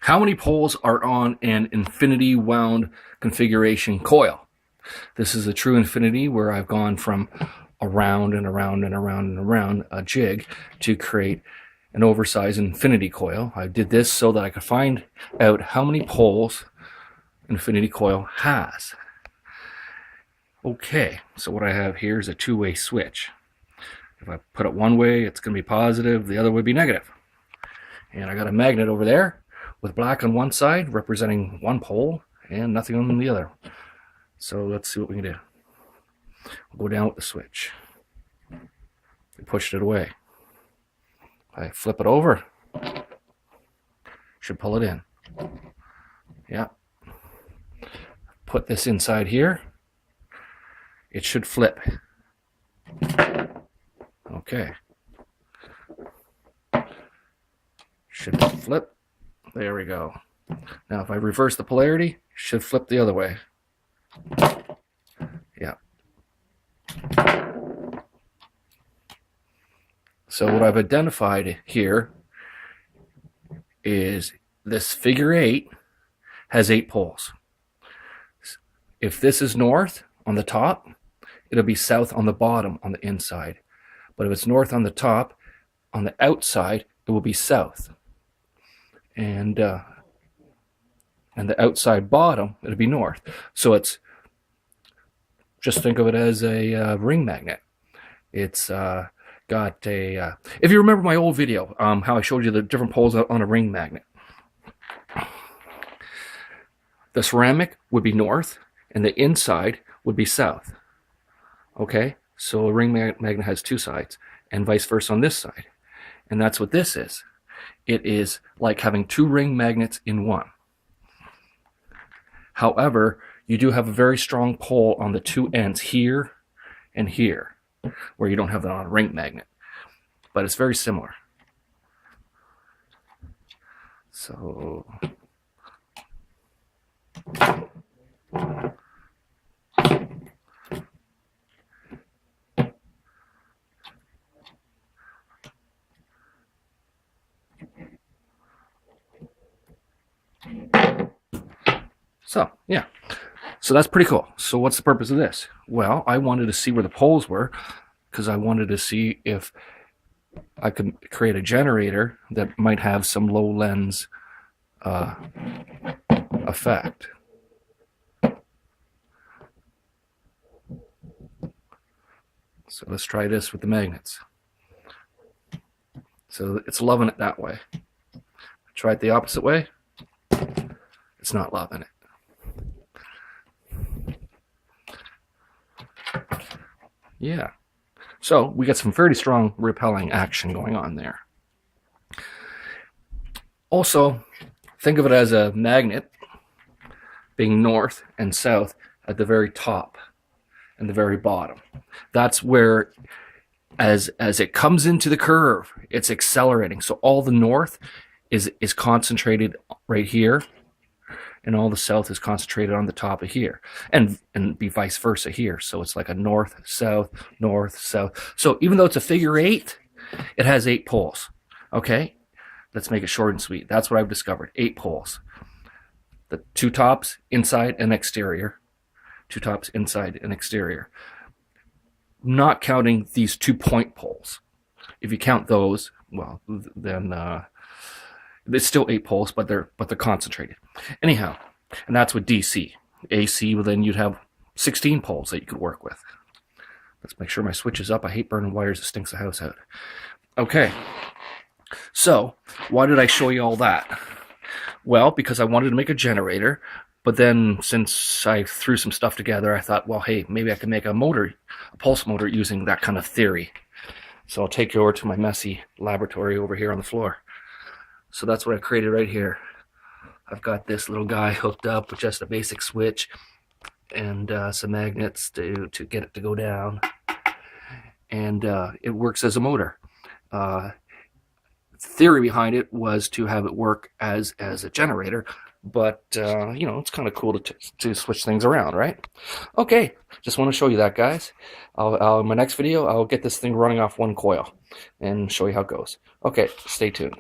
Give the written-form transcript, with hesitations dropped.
How many poles are on an infinity wound configuration coil? This is a true infinity where I've gone from around and around and around and around a jig to create an oversized infinity coil. I did this so that I could find out how many poles an infinity coil has. Okay, so what I have here is a two-way switch. If I put it one way, it's going to be positive, the other would be negative. And I got a magnet over there with black on one side representing one pole and nothing on the other. So let's see what we can do. We'll go down with the switch. I pushed it away. I flip it over. Should pull it in. Yeah. Put this inside here. It should flip. Okay. Should flip. There we go. Now if I reverse the polarity, it should flip the other way. Yeah. So what I've identified here is this figure 8 has 8 poles. If this is north on the top, it'll be south on the bottom on the inside. But if it's north on the top, on the outside, it will be south. And the outside bottom, it'll be north. So it's, just think of it as a ring magnet. It's got a, if you remember my old video, how I showed you the different poles on a ring magnet. The ceramic would be north, and the inside would be south. Okay, so a ring magnet has two sides, and vice versa on this side. And that's what this is. It is like having two ring magnets in one. However, you do have a very strong pole on the two ends here and here, where you don't have that on a ring magnet. But it's very similar. So yeah, so that's pretty cool. So what's the purpose of this? Well, I wanted to see where the poles were because I wanted to see if I could create a generator that might have some low lens effect. So let's try this with the magnets. So it's loving it that way. Try it the opposite way. It's not loving it. Yeah. So we got some fairly strong repelling action going on there. Also, think of it as a magnet being north and south at the very top and the very bottom. That's where, as it comes into the curve, it's accelerating. So all the north is concentrated right here, and all the south is concentrated on the top of here, and be vice versa here. So it's like a north, south, north, south. So even though it's a figure 8, it has 8 poles. Okay, let's make it short and sweet. That's what I've discovered. 8 poles. The 2 tops, inside and exterior. 2 tops, inside and exterior. Not counting these 2 point poles. If you count those, well, then there's still 8 poles, but they're concentrated. Anyhow, and that's with DC. AC, well, then you'd have 16 poles that you could work with. Let's make sure my switch is up. I hate burning wires. It stinks the house out. Okay. So, why did I show you all that? Well, because I wanted to make a generator, but then since I threw some stuff together, I thought, well, hey, maybe I can make a motor, a pulse motor using that kind of theory. So I'll take you over to my messy laboratory over here on the floor. So that's what I created right here. I've got this little guy hooked up with just a basic switch and some magnets to get it to go down. And it works as a motor. Theory behind it was to have it work as a generator, but you know, it's kind of cool to switch things around, right? Okay, just want to show you that, guys. In my next video, I'll get this thing running off one coil and show you how it goes. Okay, stay tuned.